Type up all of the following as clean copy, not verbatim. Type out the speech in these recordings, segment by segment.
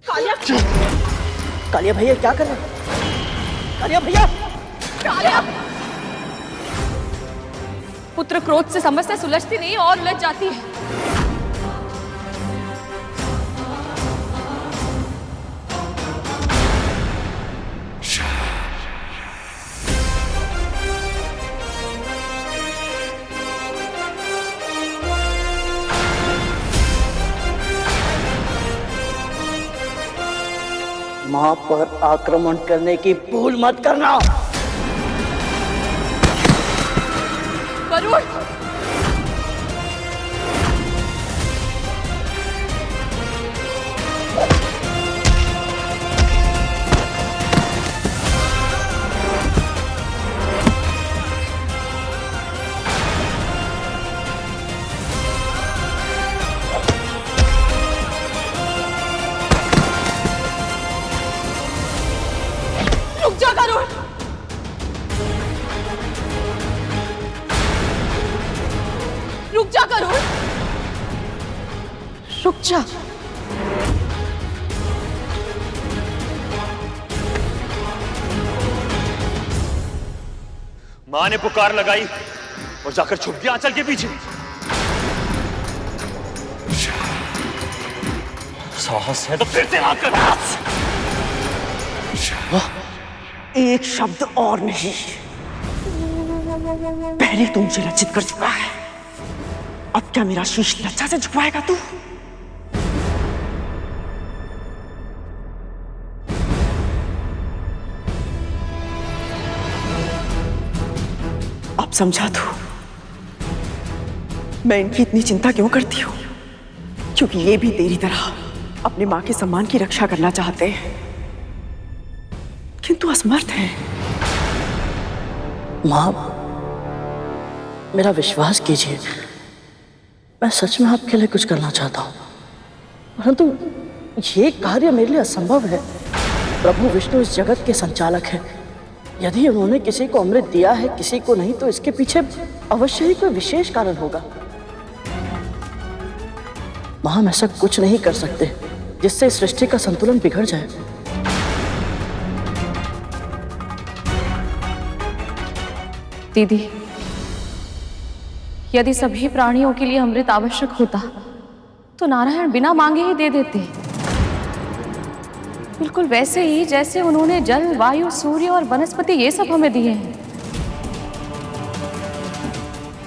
कालिया, कालिया भैया क्या कर रहे हैं? कालिया भैया, कालिया! पुत्र क्रोध से समस्या सुलझती नहीं और उलझ जाती है। मां पर आक्रमण करने की भूल मत करना। गरुड़! रुक जा गरुड़! रुक जा गरुड़! रुक जा। मां ने पुकार लगाई और जाकर छुप गया आंचल के पीछे। साहस है तो फिर से आकर एक शब्द और नहीं, पहले तू मुझे लज्जित कर चुका है, अब क्या मेरा शीश लज्जा से झुकवाएगा तू? अब समझा तू मैं इनकी इतनी चिंता क्यों करती हूँ, क्योंकि ये भी तेरी तरह अपनी मां के सम्मान की रक्षा करना चाहते हैं, किंतु असमर्थ है। मां, मेरा विश्वास कीजिए, मैं सच में आपके लिए कुछ करना चाहता हूं, परंतु ये कार्य मेरे लिए असंभव है। प्रभु विष्णु इस जगत के संचालक हैं। यदि उन्होंने किसी को अमृत दिया है, किसी को नहीं, तो इसके पीछे अवश्य ही कोई विशेष कारण होगा। मां, हम ऐसा कुछ नहीं कर सकते जिससे इस सृष्टि का संतुलन बिगड़ जाए। दीदी, यदि सभी प्राणियों के लिए अमृत आवश्यक होता तो नारायण बिना मांगे ही दे देते, बिल्कुल वैसे ही जैसे उन्होंने जल, वायु, सूर्य और वनस्पति ये सब हमें दिए हैं।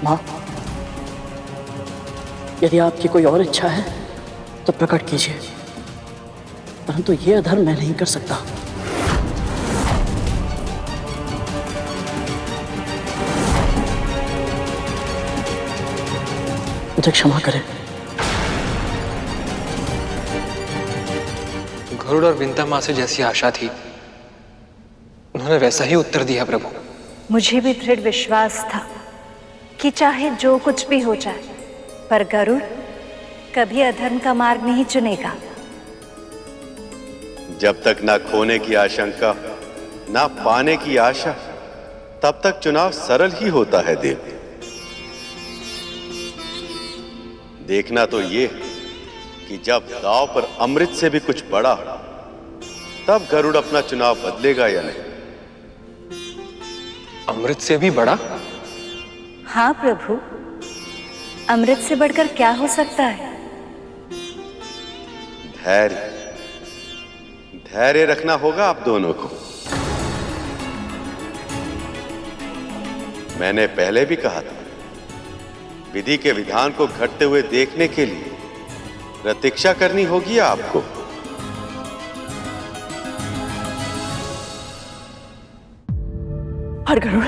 मां, यदि आपकी कोई और इच्छा है तो प्रकट कीजिए, परंतु ये अधर्म मैं नहीं कर सकता। मुझे क्षमा करें। गरुड़ और विंता मां से जैसी आशा थी, उन्होंने वैसा ही उत्तर दिया प्रभु। मुझे भी दृढ़ विश्वास था कि चाहे जो कुछ भी हो जाए, पर गरुड़ कभी अधर्म का मार्ग नहीं चुनेगा। जब तक ना खोने की आशंका, ना पाने की आशा, तब तक चुनाव सरल ही होता है देव। देखना तो ये कि जब दांव पर अमृत से भी कुछ बड़ा हो, तब गरुड़ अपना चुनाव बदलेगा या नहीं। अमृत से भी बड़ा? हाँ प्रभु, अमृत से बढ़कर क्या हो सकता है? धैर्य, धैर्य रखना होगा आप दोनों को। मैंने पहले भी कहा था, विधि के विधान को घटते हुए देखने के लिए प्रतीक्षा करनी होगी आपको। पर गरुड़,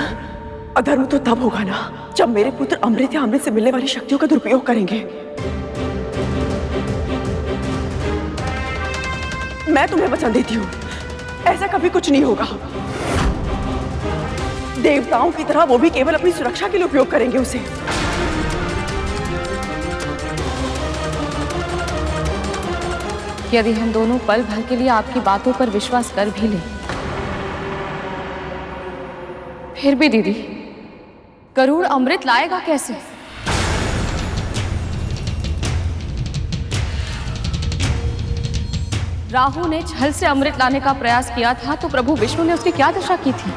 अधर्म तो तब होगा ना जब मेरे पुत्र अमृत या अमृत से मिलने वाली शक्तियों का दुरुपयोग करेंगे। मैं तुम्हें वचन देती हूँ, ऐसा कभी कुछ नहीं होगा। देवताओं की तरह वो भी केवल अपनी सुरक्षा के लिए उपयोग करेंगे उसे। यदि हम दोनों पल भर के लिए आपकी बातों पर विश्वास कर भी लें, फिर भी दीदी, गरुड़ अमृत लाएगा कैसे? राहु ने छल से अमृत लाने का प्रयास किया था तो प्रभु विष्णु ने उसकी क्या दशा की थी?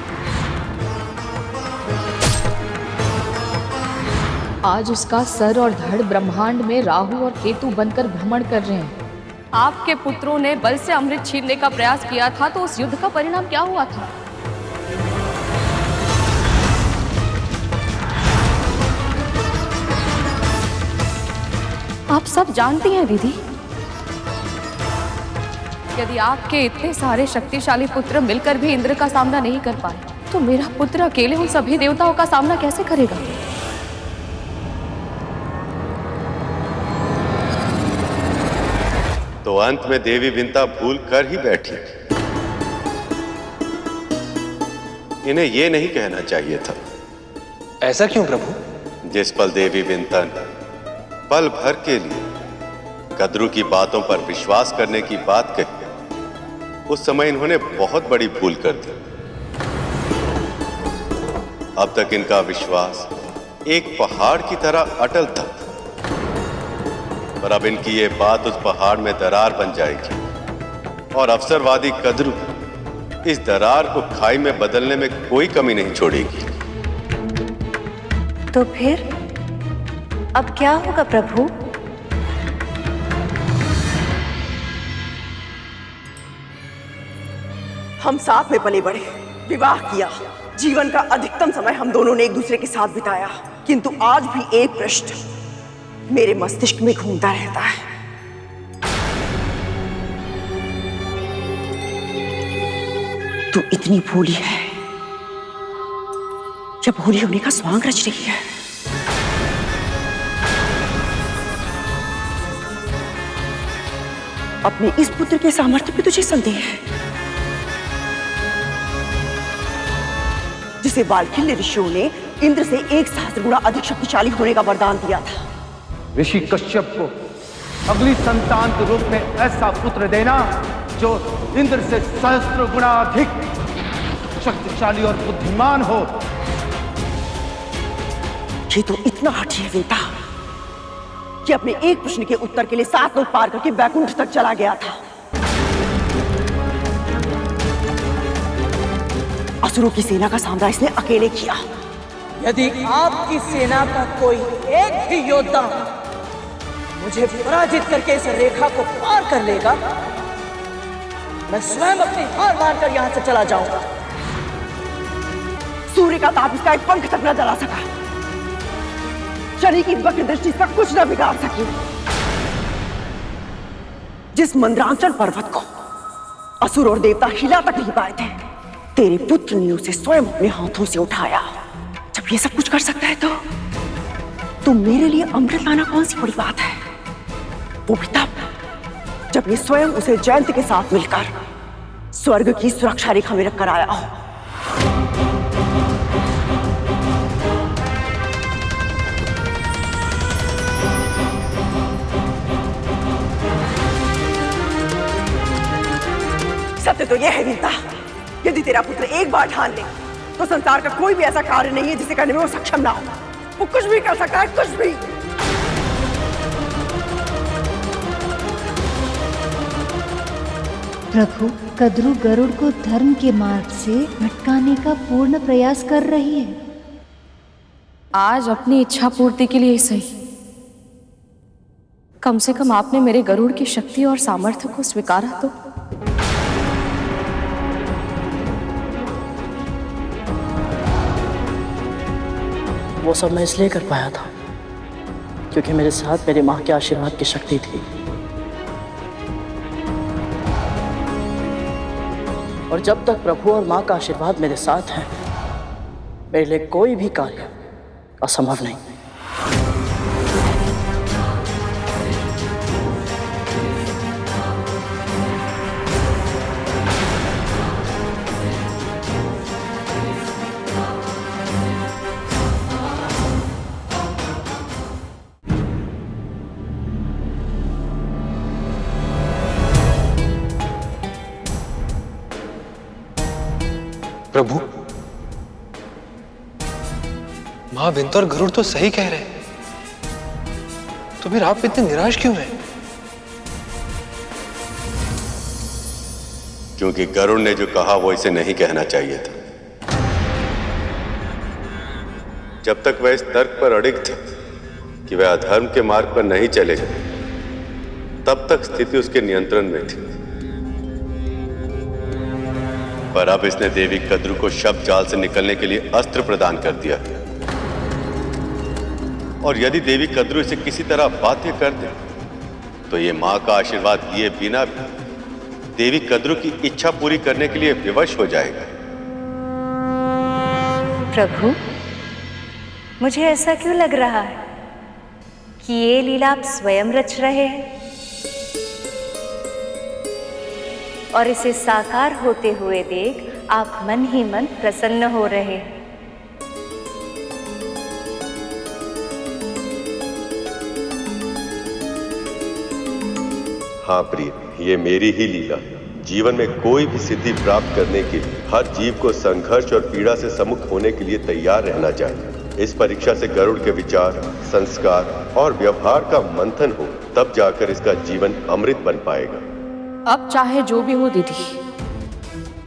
आज उसका सर और धड़ ब्रह्मांड में राहु और केतु बनकर भ्रमण कर रहे हैं। आपके पुत्रों ने बल से अमृत छीनने का प्रयास किया था तो उस युद्ध का परिणाम क्या हुआ था? आप सब जानती हैं दीदी। यदि आपके इतने सारे शक्तिशाली पुत्र मिलकर भी इंद्र का सामना नहीं कर पाए तो मेरा पुत्र अकेले उन सभी देवताओं का सामना कैसे करेगा? तो अंत में देवी विंता भूल कर ही बैठी। इन्हें यह नहीं कहना चाहिए था। ऐसा क्यों प्रभु? जिस पल देवी विंता ने पल भर के लिए कद्रू की बातों पर विश्वास करने की बात कही, उस समय इन्होंने बहुत बड़ी भूल कर दी। अब तक इनका विश्वास एक पहाड़ की तरह अटल था, पर अब इनकी ये बात उस पहाड़ में दरार बन जाएगी और अवसरवादी कद्रू इस दरार को खाई में बदलने में कोई कमी नहीं छोड़ेगी। तो फिर अब क्या होगा प्रभु? हम साथ में पले बढ़े, विवाह किया, जीवन का अधिकतम समय हम दोनों ने एक दूसरे के साथ बिताया, किंतु आज भी एक प्रश्न मेरे मस्तिष्क में घूमता रहता है। तू इतनी भोली है या भोली होने का स्वांग रच रही है? अपने इस पुत्र के सामर्थ्य पे तुझे संदेह है, जिसे वाल्खिल्य ऋषियों ने इंद्र से 1 सहस्त्र गुना अधिक शक्तिशाली होने का वरदान दिया था। ऋषि कश्यप को अगली संतान के रूप में ऐसा पुत्र देना जो इंद्र से सहस्त्र गुना अधिक शक्तिशाली और बुद्धिमान हो। ये तो इतना हठी है विंता कि अपने एक प्रश्न के उत्तर के लिए 7 लोक पार करके वैकुंठ तक चला गया था। असुरों की सेना का सामना इसने अकेले किया। यदि आपकी सेना का कोई एक भी योद्धा मुझे पराजित करके इस रेखा को पार कर लेगा, मैं स्वयं अपनी हार मानकर यहां से चला जाऊंगा। सूर्य का ताप इसका एक पंख तक न जला सका, शनि की वक्र दृष्टि इसका कुछ न बिगाड़ सकी। जिस मंद्रांचल पर्वत को असुर और देवता हिला तक नहीं पाए थे, तेरे पुत्र ने उसे स्वयं अपने हाथों से उठाया। जब ये सब कुछ कर सकता है तो मेरे लिए अमृत लाना कौन सी बड़ी बात है? वो भी तब जब ये स्वयं उसे जयंत के साथ मिलकर स्वर्ग की सुरक्षा रेखा में रखकर आया हो। सत्य तो यह है विंता, यदि तेरा पुत्र एक बार ठान ले तो संसार का कोई भी ऐसा कार्य नहीं है जिसे करने में वो सक्षम ना हो। वो कुछ भी कर सकता है, कुछ भी। प्रभु, कद्रू गरुड़ को धर्म के मार्ग से भटकाने का पूर्ण प्रयास कर रही है। आज अपनी इच्छा पूर्ति के लिए सही, कम से कम आपने मेरे गरुड़ की शक्ति और सामर्थ्य को स्वीकारा तो। वो सब मैं इसलिए कर पाया था क्योंकि मेरे साथ मेरी माँ के आशीर्वाद की शक्ति थी, और जब तक प्रभु और माँ का आशीर्वाद मेरे साथ है, मेरे लिए कोई भी कार्य असंभव नहीं। प्रभु, मां विंता और गरुड़ तो सही कह रहे हैं, तो फिर आप इतने निराश क्यों हैं? क्योंकि गरुड़ ने जो कहा वो इसे नहीं कहना चाहिए था। जब तक वह इस तर्क पर अड़िग थे कि वह अधर्म के मार्ग पर नहीं चलेगा, तब तक स्थिति उसके नियंत्रण में थी। पर अब इसने देवी कद्रू को शब्द जाल से निकलने के लिए अस्त्र प्रदान कर दिया, और यदि देवी कद्रू इसे किसी तरह बाध्य कर दे तो ये मां का आशीर्वाद लिए बिना भी देवी कद्रू की इच्छा पूरी करने के लिए विवश हो जाएगा। प्रभु, मुझे ऐसा क्यों लग रहा है कि ये लीला आप स्वयं रच रहे हैं और इसे साकार होते हुए देख आप मन ही मन प्रसन्न हो रहे हैं। हाँ प्रिय, ये मेरी ही लीला। जीवन में कोई भी सिद्धि प्राप्त करने के लिए हर जीव को संघर्ष और पीड़ा से सम्मुख होने के लिए तैयार रहना चाहिए। इस परीक्षा से गरुड़ के विचार, संस्कार और व्यवहार का मंथन हो, तब जाकर इसका जीवन अमृत बन पाएगा। अब चाहे जो भी हो दीदी,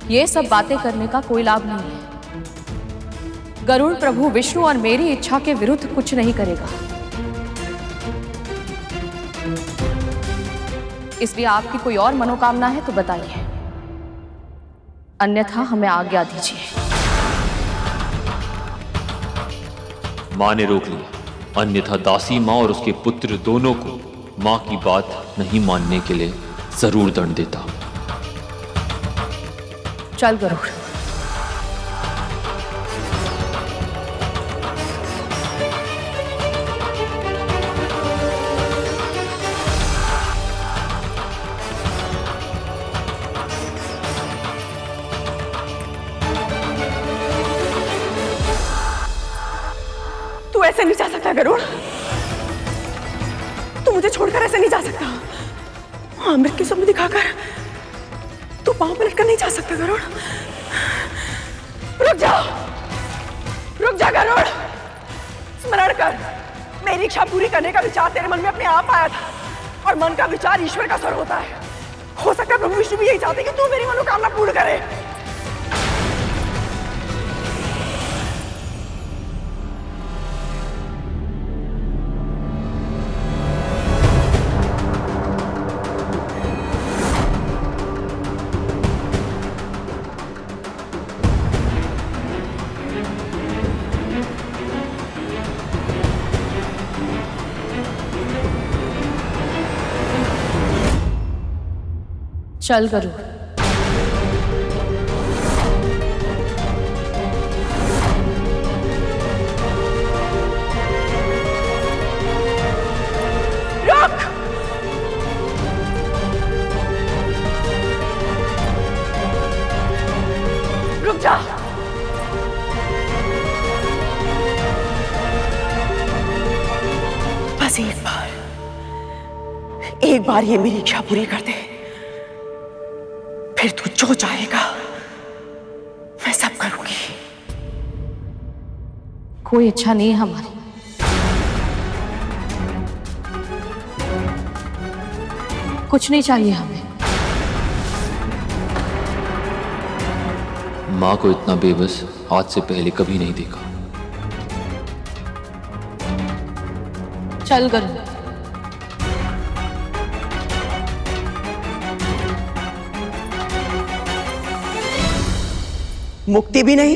ये सब बातें करने का कोई लाभ नहीं है। गरुड़ प्रभु विष्णु और मेरी इच्छा के विरुद्ध कुछ नहीं करेगा, इसलिए आपकी कोई और मनोकामना है तो बताइए, अन्यथा हमें आज्ञा दीजिए। मां ने रोक लिया, अन्यथा दासी मां और उसके पुत्र दोनों को मां की बात नहीं मानने के लिए जरूर दंड देता। चल गरुड़। तू ऐसे नहीं जा सकता गरुड़, तू मुझे छोड़कर ऐसे नहीं जा सकता। अमृत की स्वप्न दिखाकर तू पांव पलटकर नहीं जा सकता गरुड़। रुक जा गरुड़। स्मरण कर, मेरी इच्छा पूरी करने का विचार तेरे मन में अपने आप आया था, और मन का विचार ईश्वर का स्वर होता है। हो सकता है प्रभु विष्णु भी यही चाहते कि तू मेरी मनोकामना पूर्ण करे। चल गरुड़। रुक। रुक जा। बस एक बार ये मेरी इच्छा पूरी कर दे, फिर तू जो चाहेगा मैं सब करूंगी। कोई इच्छा नहीं है हमारी। कुछ नहीं चाहिए हमें। मां को इतना बेबस आज से पहले कभी नहीं देखा। चल गरुड़। मुक्ति भी नहीं,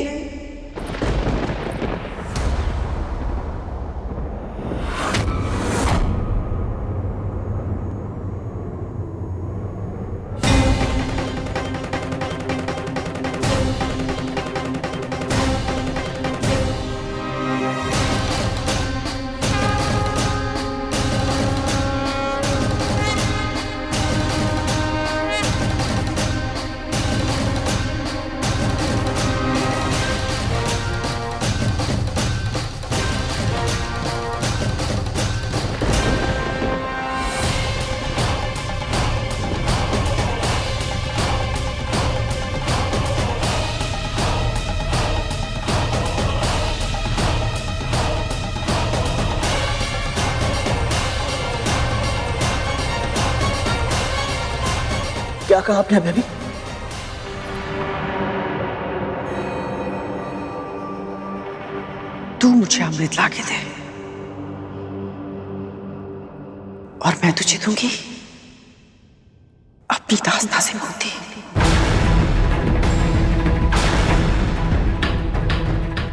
क्या कहा आपने अभी? मुझे अमृत लाके दे और मैं तुझे दूंगी अपनी दास्ता से मुक्ति।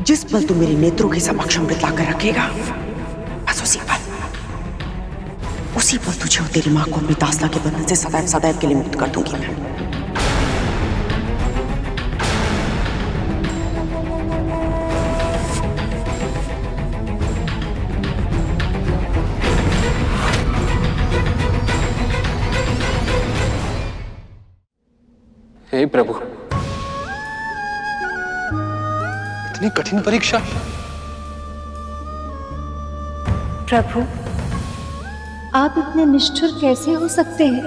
जिस पल तू मेरे नेत्रों के समक्ष अमृत लाकर रखेगा, बस उसी पल तुझे और तेरी मां को अपनी दास्ता के बंधन से सदैव सदैव के लिए मुक्त कर दूंगी मैं। हे प्रभु, इतनी कठिन परीक्षा। प्रभु, आप इतने निष्ठुर कैसे हो सकते हैं?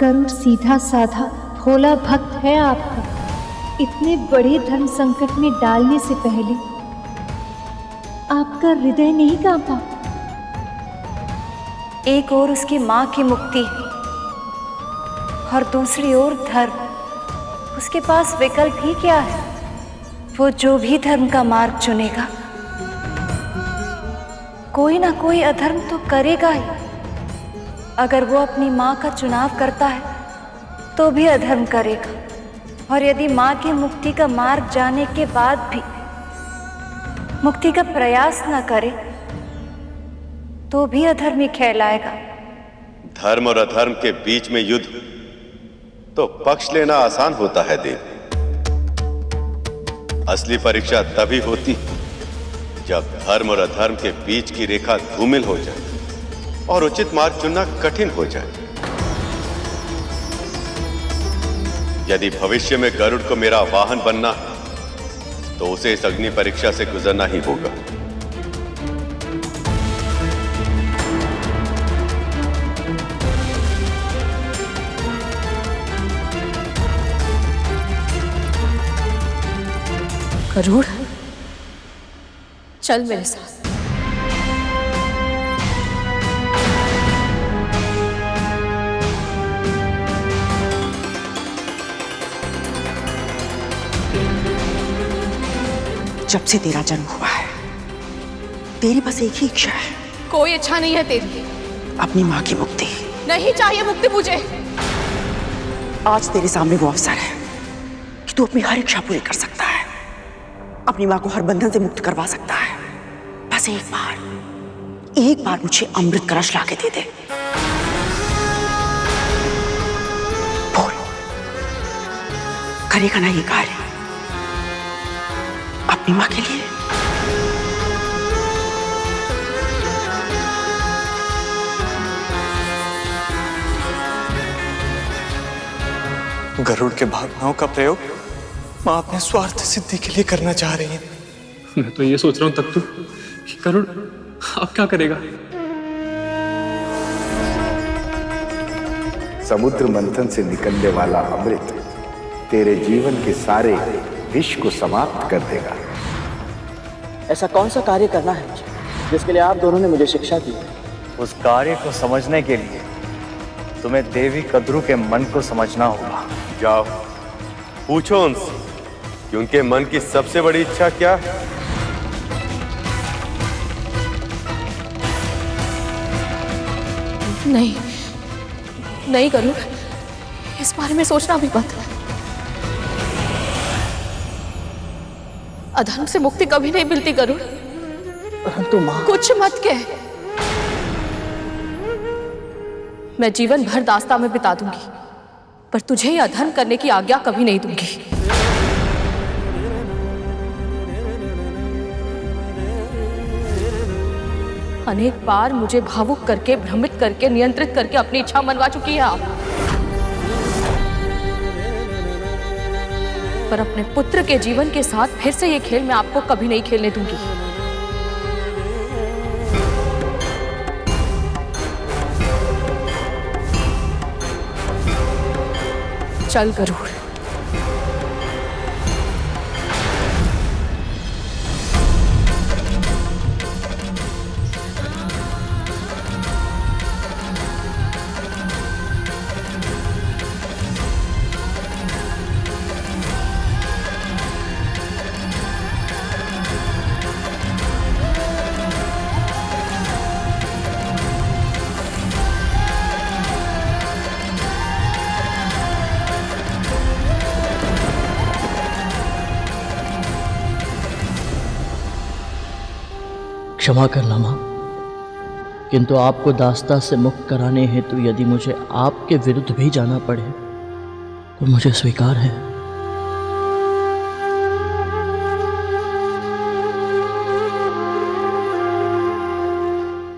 गरुड़ सीधा साधा भोला भक्त है आपका। इतने बड़े धर्म संकट में डालने से पहले आपका हृदय नहीं कांपा? एक ओर उसकी मां की मुक्ति और दूसरी ओर धर्म। उसके पास विकल्प ही क्या है? वो जो भी धर्म का मार्ग चुनेगा, कोई ना कोई अधर्म तो करेगा ही। अगर वो अपनी मां का चुनाव करता है तो भी अधर्म करेगा, और यदि मां की मुक्ति का मार्ग जाने के बाद भी मुक्ति का प्रयास न करे तो भी अधर्म ही कहलाएगा। धर्म और अधर्म के बीच में युद्ध तो पक्ष लेना आसान होता है देव। असली परीक्षा तभी होती जब धर्म और अधर्म के बीच की रेखा धूमिल हो जाए और उचित मार्ग चुनना कठिन हो जाए। यदि भविष्य में गरुड़ को मेरा वाहन बनना है तो उसे इस अग्नि परीक्षा से गुजरना ही होगा। गरुड़, चल मेरे साथ। जब से तेरा जन्म हुआ है तेरी बस एक ही इच्छा है। कोई इच्छा नहीं है तेरी। अपनी मां की मुक्ति। नहीं चाहिए मुक्ति मुझे। आज तेरे सामने वो अवसर है कि तू अपनी हर इच्छा पूरी कर सकता है, अपनी मां को हर बंधन से मुक्त करवा सकता है। बस एक बार मुझे अमृत कलश लाके दे दे। बोल, करेगा ना ये कार्य अपनी मां के लिए? गरुड़ के भावनाओं का प्रयोग मां अपने स्वार्थ सिद्धि के लिए करना चाह रही है। मैं तो ये सोच रहा हूं तब तो कि गरुड़ अब क्या करेगा? समुद्र मंथन से निकलने वाला अमृत तेरे जीवन के सारे विष को समाप्त कर देगा। ऐसा कौन सा कार्य करना है मुझे जिसके लिए आप दोनों ने मुझे शिक्षा दी? उस कार्य को समझने के लिए तुम्हें देवी कद्रू के मन को समझना होगा। जाओ पूछो उनसे कि उनके मन की सबसे बड़ी इच्छा क्या है। नहीं नहीं गरुड़, इस बारे में सोचना भी मत। अधर्म से मुक्ति कभी नहीं मिलती गरुड़। परंतु मां, कुछ मत कह। मैं जीवन भर दास्ता में बिता दूंगी, पर तुझे यह अधर्म करने की आज्ञा कभी नहीं दूंगी। अनेक बार मुझे भावुक करके, भ्रमित करके, नियंत्रित करके अपनी इच्छा मनवा चुकी है आप, पर अपने पुत्र के जीवन के साथ फिर से ये खेल मैं आपको कभी नहीं खेलने दूंगी। चल गरुड़। क्षमा करना मां, किंतु आपको दास्ता से मुक्त कराने हेतु यदि मुझे आपके विरुद्ध भी जाना पड़े तो मुझे स्वीकार है।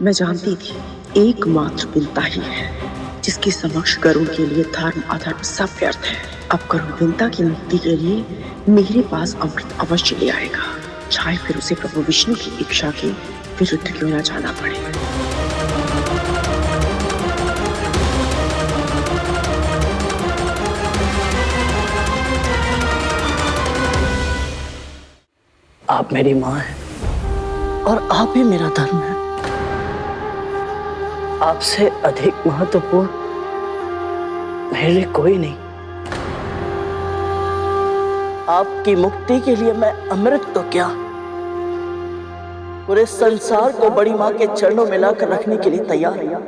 मैं जानती थी एकमात्र विंता ही है जिसके समक्ष गरुड़ के लिए धर्म अधर्म सब व्यर्थ है। अब गरुड़ विंता की मुक्ति के लिए मेरे पास अमृत अवश्य ले आएगा, चाहे फिर उसे प्रभु विष्णु की इच्छा के विरुद्ध क्यों न जाना पड़े। आप मेरी मां हैं और आप ही मेरा धर्म है। आपसे अधिक महत्वपूर्ण मेरे लिए कोई नहीं। आपकी मुक्ति के लिए मैं अमृत तो क्या, पूरे संसार को बड़ी मां के चरणों में लाकर रखने के लिए तैयार है।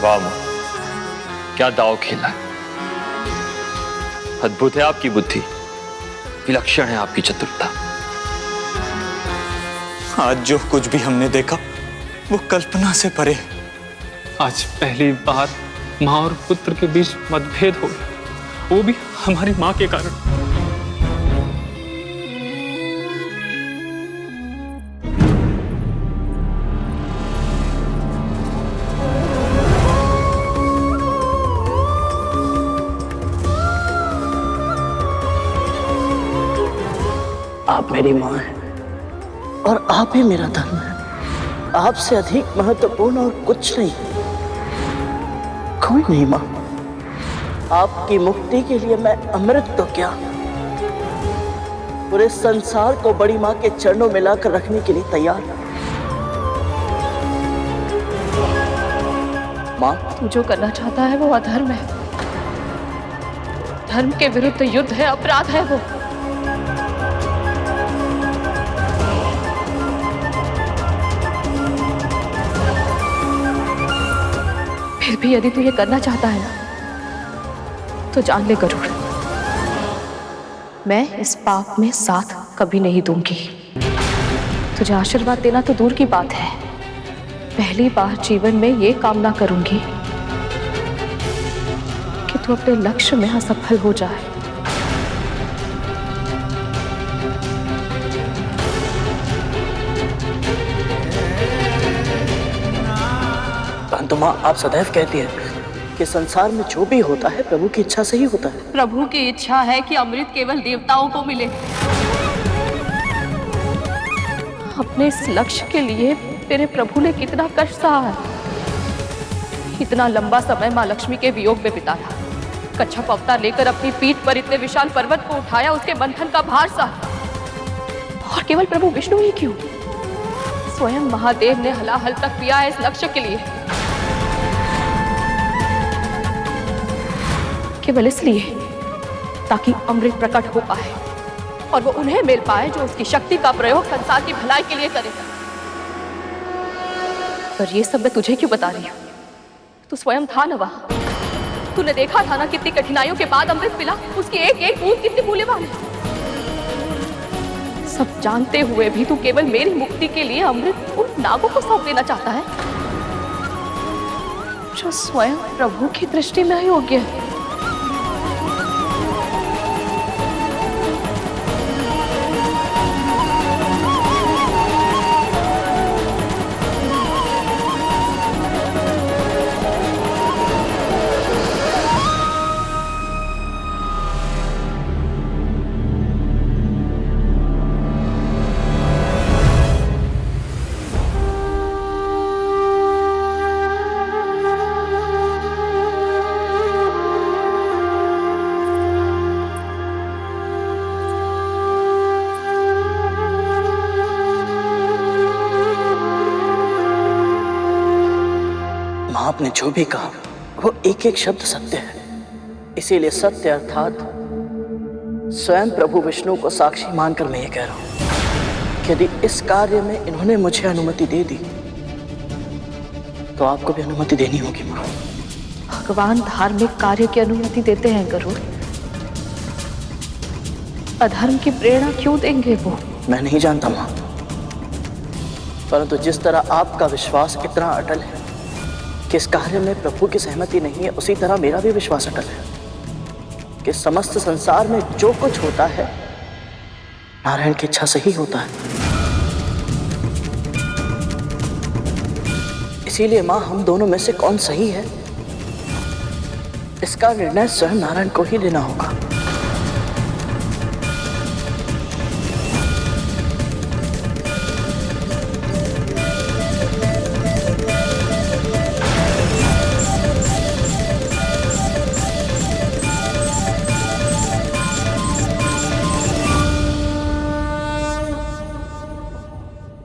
वाह मां, क्या दाव खेला है। अद्भुत है आपकी बुद्धि, विलक्षण है आपकी चतुरता। आज जो कुछ भी हमने देखा वो कल्पना से परे। आज पहली बार माँ और पुत्र के बीच मतभेद हो गया, वो भी हमारी माँ के कारण। आप मेरी मां हैं और आप ही मेरा धर्म है। आपसे अधिक महत्वपूर्ण और कुछ नहीं, कोई नहीं मां। आपकी मुक्ति के लिए मैं अमृत तो क्या, पूरे संसार को बड़ी मां के चरणों में लाकर रखने के लिए तैयार है। मां, तू जो करना चाहता है वो अधर्म है, धर्म के विरुद्ध युद्ध है, अपराध है वो। फिर भी यदि तू ये करना चाहता है ना, तो जान ले गरुड़, मैं इस पाप में साथ कभी नहीं दूंगी। तुझे आशीर्वाद देना तो दूर की बात है, पहली बार जीवन में ये कामना करूंगी कि तू अपने लक्ष्य में असफल हो जाए। परंतु मां, आप सदैव कहती है कि संसार में जो भी होता है प्रभु की इच्छा से ही होता है। प्रभु की इच्छा है कि अमृत केवल देवताओं को मिले। अपने इस लक्ष्य के लिए तेरे प्रभु ने कितना कष्ट सहा है, इतना लंबा समय मां लक्ष्मी के वियोग में बिताया, कच्छप अवतार लेकर अपनी पीठ पर इतने विशाल पर्वत को उठाया, उसके बंधन का भार सहा। और केवल प्रभु विष्णु ही क्यों, स्वयं महादेव ने हलाहल तक पिया है इस लक्ष्य के लिए, केवल इसलिए ताकि अमृत प्रकट हो पाए और वो उन्हें मिल पाए जो उसकी शक्ति का प्रयोग संसार की भलाई के लिए करेगा। पर ये सब मैं तुझे क्यों बता रही हूँ, तू स्वयं था न वहां, तूने देखा था ना कितनी कठिनाइयों के बाद अमृत मिला, उसकी एक एक बूंद कितनी मूल्यवान है। सब जानते हुए भी तू केवल मेरी मुक्ति के लिए अमृत उन नागों को सौंप देना चाहता है, जो स्वयं प्रभु की दृष्टि में अयोग्य है। आपने जो भी कहा वो एक एक शब्द सत्य है। इसीलिए सत्य अर्थात स्वयं प्रभु विष्णु को साक्षी मानकर मैं ये कह रहा हूं कि यदि इस कार्य में इन्होंने मुझे अनुमति दे दी तो आपको भी अनुमति देनी होगी मां। भगवान धार्मिक कार्य की अनुमति देते हैं गरुड़, अधर्म की प्रेरणा क्यों देंगे वो? मैं नहीं जानता मां, परंतु जिस तरह आपका विश्वास इतना अटल है कि इस कार्य में प्रभु की सहमति नहीं है, उसी तरह मेरा भी विश्वास अटल है कि समस्त संसार में जो कुछ होता है नारायण की इच्छा से ही होता है। इसीलिए मां, हम दोनों में से कौन सही है इसका निर्णय स्वयं नारायण को ही लेना होगा।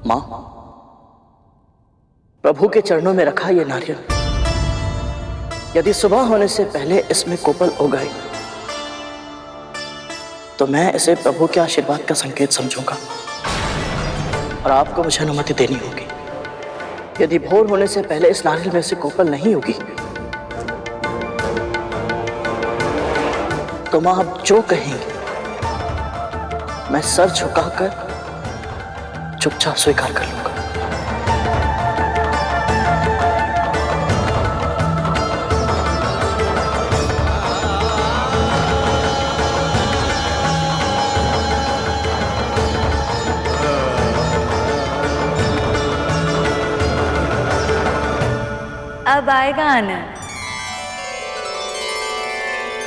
मां, प्रभु के चरणों में रखा ये नारियल यदि सुबह होने से पहले इसमें कोपल उगाई तो मैं इसे प्रभु के आशीर्वाद का संकेत समझूंगा और आपको मुझे अनुमति देनी होगी। यदि भोर होने से पहले इस नारियल में से कोपल नहीं होगी तो मां आप जो कहेंगे मैं सर झुकाकर चुपचाप स्वीकार कर लूंगा। अब आएगा आनंद।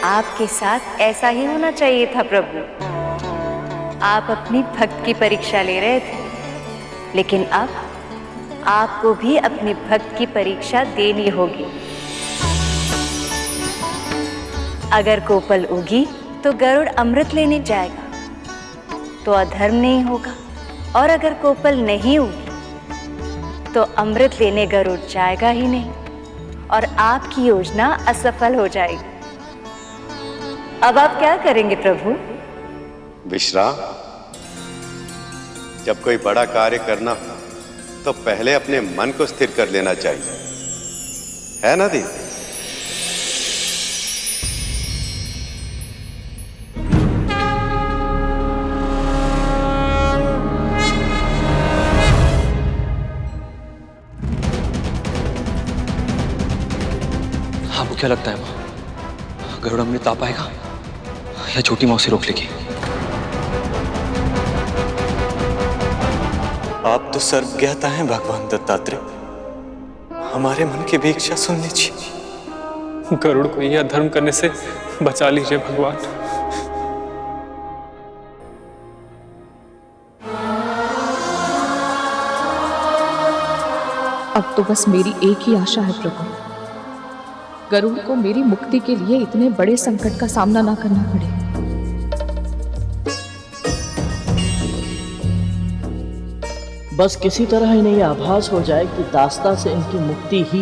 आपके साथ ऐसा ही होना चाहिए था प्रभु। आप अपनी भक्त की परीक्षा ले रहे थे, लेकिन अब आपको भी अपने भक्त की परीक्षा देनी होगी। अगर कोपल उगी तो गरुड़ अमृत लेने जाएगा तो अधर्म नहीं होगा, और अगर कोपल नहीं उगी तो अमृत लेने गरुड़ जाएगा ही नहीं और आपकी योजना असफल हो जाएगी। अब आप क्या करेंगे प्रभु? विश्राम। जब कोई बड़ा कार्य करना हो तो पहले अपने मन को स्थिर कर लेना चाहिए, है ना दी? आपको क्या लगता है मां, गरुड़ अमृत आ पाएगा या छोटी मां उसे रोक लेगी? आप तो सर्वज्ञाता हैं भगवान दत्तात्रेय, हमारे मन की भी इच्छा सुन लीजिए। गरुड़ को यह अधर्म करने से बचा लीजिए भगवान। अब तो बस मेरी एक ही आशा है प्रभु, गरुड़ को मेरी मुक्ति के लिए इतने बड़े संकट का सामना ना करना पड़े। बस किसी तरह इन्हें यह आभास हो जाए कि दास्ता से इनकी मुक्ति ही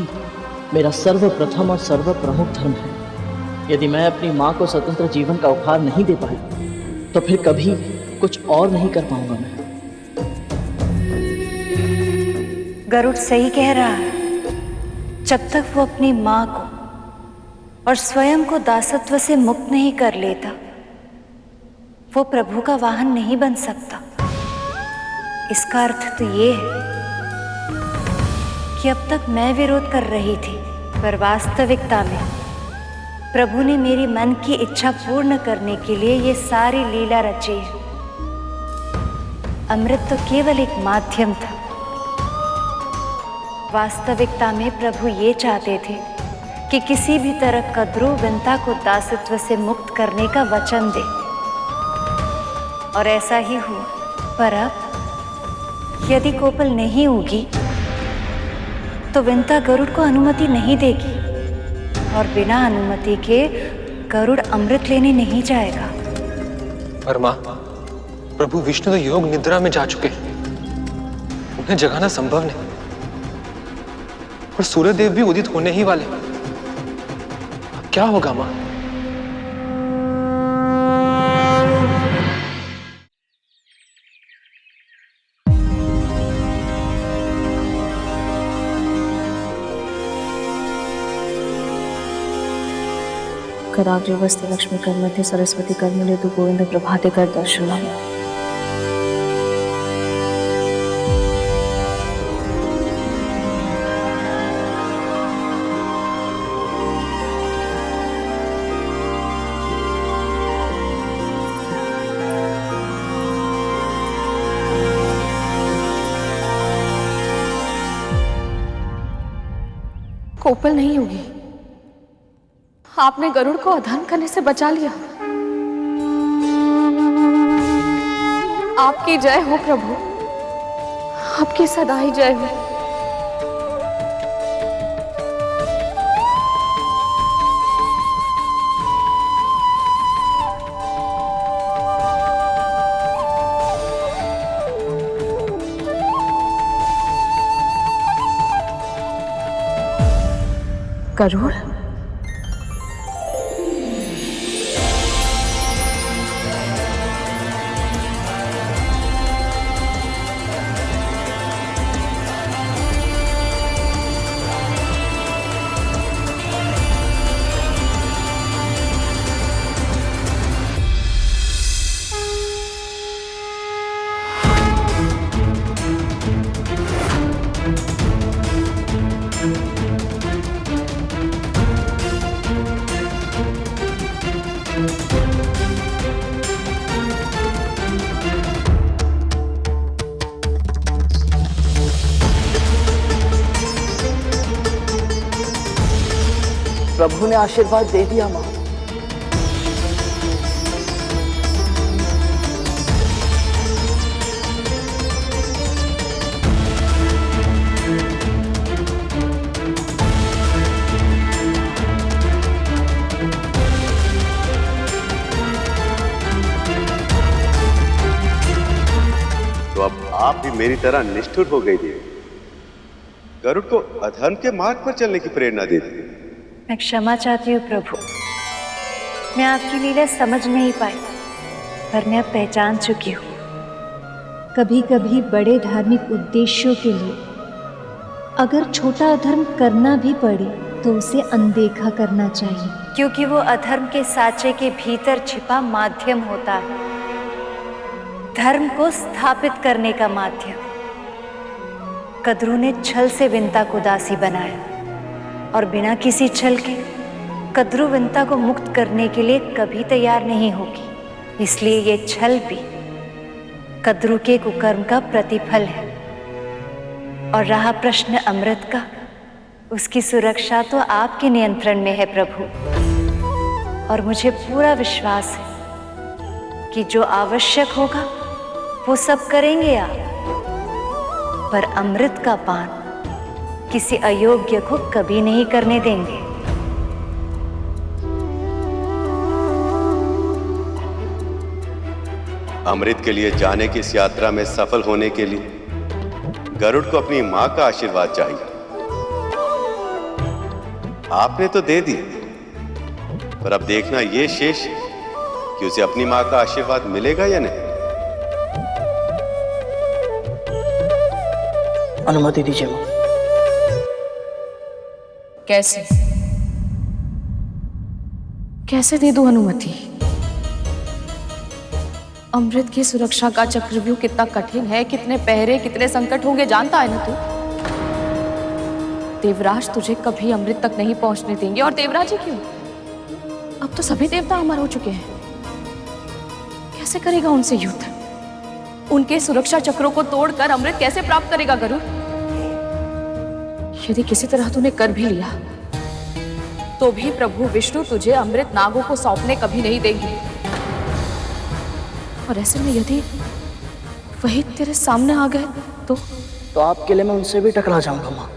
मेरा सर्वप्रथम और सर्व प्रमुख धर्म है। यदि मैं अपनी मां को स्वतंत्र जीवन का उपहार नहीं दे पाई तो फिर कभी कुछ और नहीं कर पाऊंगा मैं। गरुड़ सही कह रहा है। जब तक वो अपनी मां को और स्वयं को दासत्व से मुक्त नहीं कर लेता वो प्रभु का वाहन नहीं बन सकता। इसका अर्थ तो ये है कि अब तक मैं विरोध कर रही थी, पर वास्तविकता में प्रभु ने मेरी मन की इच्छा पूर्ण करने के लिए ये सारी लीला रची है। अमृत तो केवल एक माध्यम था। वास्तविकता में प्रभु ये चाहते थे कि किसी भी तरह कद्रू विंता को दासत्व से मुक्त करने का वचन दे, और ऐसा ही हुआ। पर अब यदि कोपल नहीं होगी तो विंता गरुड़ को अनुमति नहीं देगी, और बिना अनुमति के गरुड़ अमृत लेने नहीं जाएगा। पर मां, प्रभु विष्णु तो योग निद्रा में जा चुके हैं, उन्हें जगाना संभव नहीं, और सूर्यदेव भी उदित होने ही वाले। अब क्या होगा मां? कराग्रे वस्ते लक्ष्मी कर मध्ये सरस्वती कर मिले तो गोविंद प्रभाते कर दर्शनम। कोपल नहीं होगी। आपने गरुड़ को अधर्म करने से बचा लिया। आपकी जय हो प्रभु, आपकी सदा ही जय हो। गरुड़, प्रभु ने आशीर्वाद दे दिया मां। तो अब आप भी मेरी तरह निष्ठुर हो गई थी, गरुड़ को अधर्म के मार्ग पर चलने की प्रेरणा दे दी। मैं क्षमा चाहती हूँ प्रभु, मैं आपकी लीला समझ नहीं पाई, पर मैं अब पहचान चुकी हूँ। कभी कभी बड़े धार्मिक उद्देश्यों के लिए अगर छोटा अधर्म करना भी पड़े तो उसे अनदेखा करना चाहिए, क्योंकि वो अधर्म के साँचे के भीतर छिपा माध्यम होता है, धर्म को स्थापित करने का माध्यम। कद्रू ने छल से विंता को दासी बनाया, और बिना किसी छल के कद्रू विंता को मुक्त करने के लिए कभी तैयार नहीं होगी। इसलिए ये छल भी कद्रू के कुकर्म का प्रतिफल है। और रहा प्रश्न अमृत का, उसकी सुरक्षा तो आपके नियंत्रण में है प्रभु, और मुझे पूरा विश्वास है कि जो आवश्यक होगा वो सब करेंगे आप। पर अमृत का पान किसी अयोग्य को कभी नहीं करने देंगे। अमृत के लिए जाने की इस यात्रा में सफल होने के लिए गरुड़ को अपनी मां का आशीर्वाद चाहिए। आपने तो दे दी, पर अब देखना ये शेष कि उसे अपनी मां का आशीर्वाद मिलेगा या नहीं। अनुमति दीजिए मां। कैसे कैसे दे दूं अनुमति? अमृत की सुरक्षा का चक्रव्यूह कितना कठिन है, कितने पहरे, कितने संकट होंगे जानता है ना तू। देवराज तुझे कभी अमृत तक नहीं पहुंचने देंगे। और देवराज ही क्यों, अब तो सभी देवता अमर हो चुके हैं। कैसे करेगा उनसे युद्ध? उनके सुरक्षा चक्रों को तोड़कर अमृत कैसे प्राप्त करेगा गरुड़? यदि किसी तरह तूने कर भी लिया तो भी प्रभु विष्णु तुझे अमृत नागों को सौंपने कभी नहीं देंगे। और ऐसे में यदि वही तेरे सामने आ गए तो आपके लिए मैं उनसे भी टकरा जाऊंगा माँ।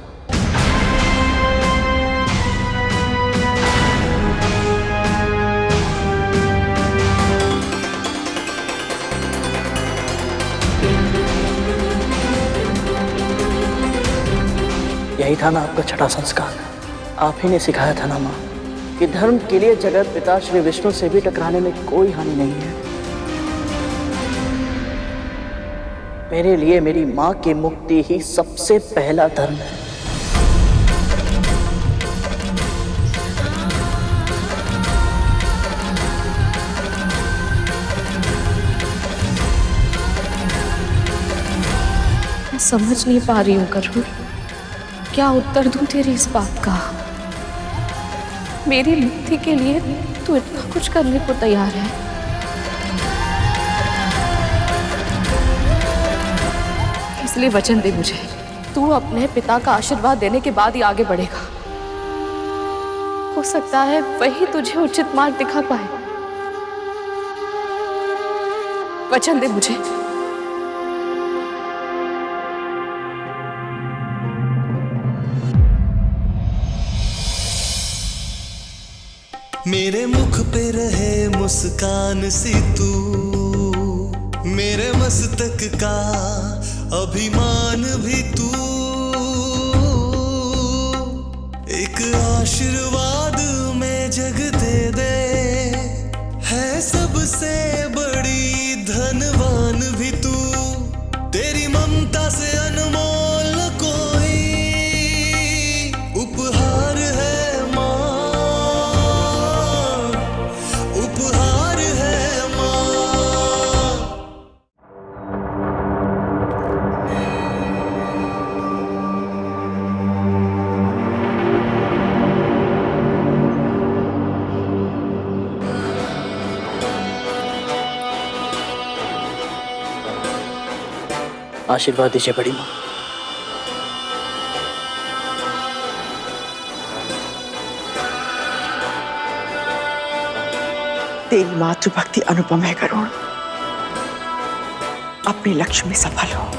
यही था ना आपका छठा संस्कार। आप ही ने सिखाया था ना माँ कि धर्म के लिए जगत पिता श्री विष्णु से भी टकराने में कोई हानि नहीं है। मेरे लिए मेरी माँ की मुक्ति ही सबसे पहला धर्म है। मैं समझ नहीं पा रही हूँ गरुड़, क्या उत्तर दूं तेरी इस बात का। मेरी मुक्ति के लिए तू इतना कुछ करने को तैयार है। इसलिए वचन दे मुझे, तू अपने पिता का आशीर्वाद देने के बाद ही आगे बढ़ेगा। हो सकता है वही तुझे उचित मार्ग दिखा पाए। वचन दे मुझे। मेरे मुख पे रहे मुस्कान सी तू, मेरे मस्तक का अभिमान भी तू, एक आशीर्वाद में जग दे दे, है सबसे बड़ी धनवान भी तू, तेरी ममता से अनमोल कोई उपहार है। आशीर्वाद दीजिए बड़ी माँ। तेरी मातृभक्ति अनुपम है गरुड़, अपने लक्ष्य में सफल हो।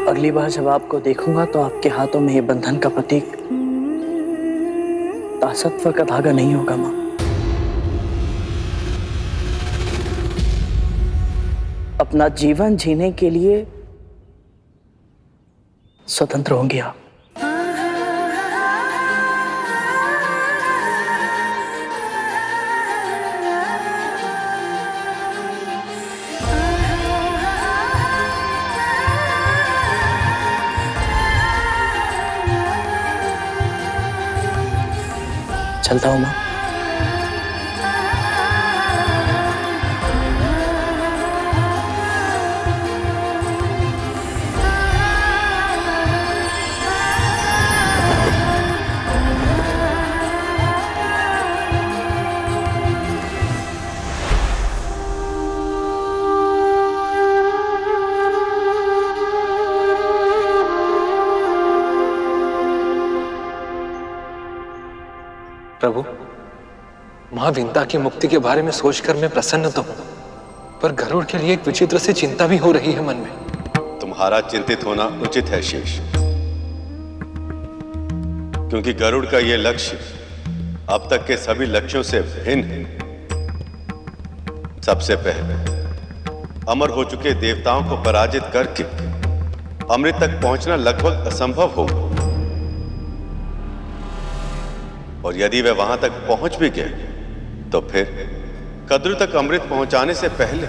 अगली बार जब आपको देखूंगा तो आपके हाथों में ये बंधन का प्रतीक दासत्व का धागा नहीं होगा मां। अपना जीवन जीने के लिए स्वतंत्र होंगे आप। चलता हूं मां। प्रभु, माँ विंता की मुक्ति के बारे में सोचकर मैं प्रसन्न तो हूं, पर गरुड़ के लिए एक विचित्र सी चिंता भी हो रही है मन में। तुम्हारा चिंतित होना उचित है शेष, क्योंकि गरुड़ का यह लक्ष्य अब तक के सभी लक्ष्यों से भिन्न है। सबसे पहले अमर हो चुके देवताओं को पराजित करके अमृत तक पहुंचना लगभग असंभव होगा, और यदि वे वहां तक पहुंच भी गए तो फिर कद्रु तक अमृत पहुंचाने से पहले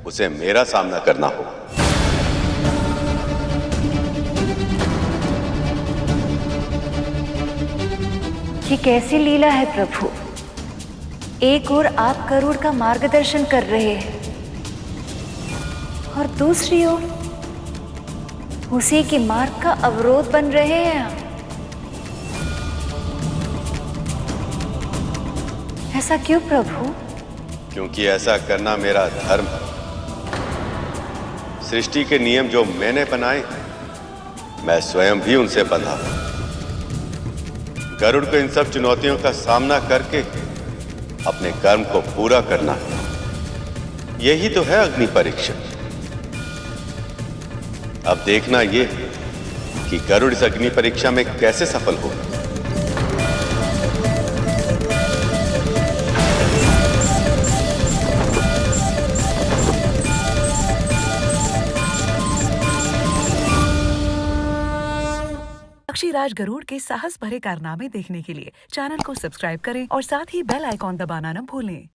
उसे मेरा सामना करना होगा। ये कैसी लीला है प्रभु? एक ओर आप गरुड़ का मार्गदर्शन कर रहे हैं और दूसरी ओर उसी के मार्ग का अवरोध बन रहे हैं आप। ऐसा क्यों प्रभु? क्योंकि ऐसा करना मेरा धर्म है। सृष्टि के नियम जो मैंने बनाए मैं स्वयं भी उनसे बंधा हूं। गरुड़ को इन सब चुनौतियों का सामना करके अपने कर्म को पूरा करना है। यही तो है अग्नि परीक्षा। अब देखना यह कि गरुड़ इस अग्नि परीक्षा में कैसे सफल होगा। पक्षीराज गरुड़ के साहस भरे कारनामे देखने के लिए चैनल को सब्सक्राइब करें और साथ ही बेल आइकॉन दबाना न भूलें।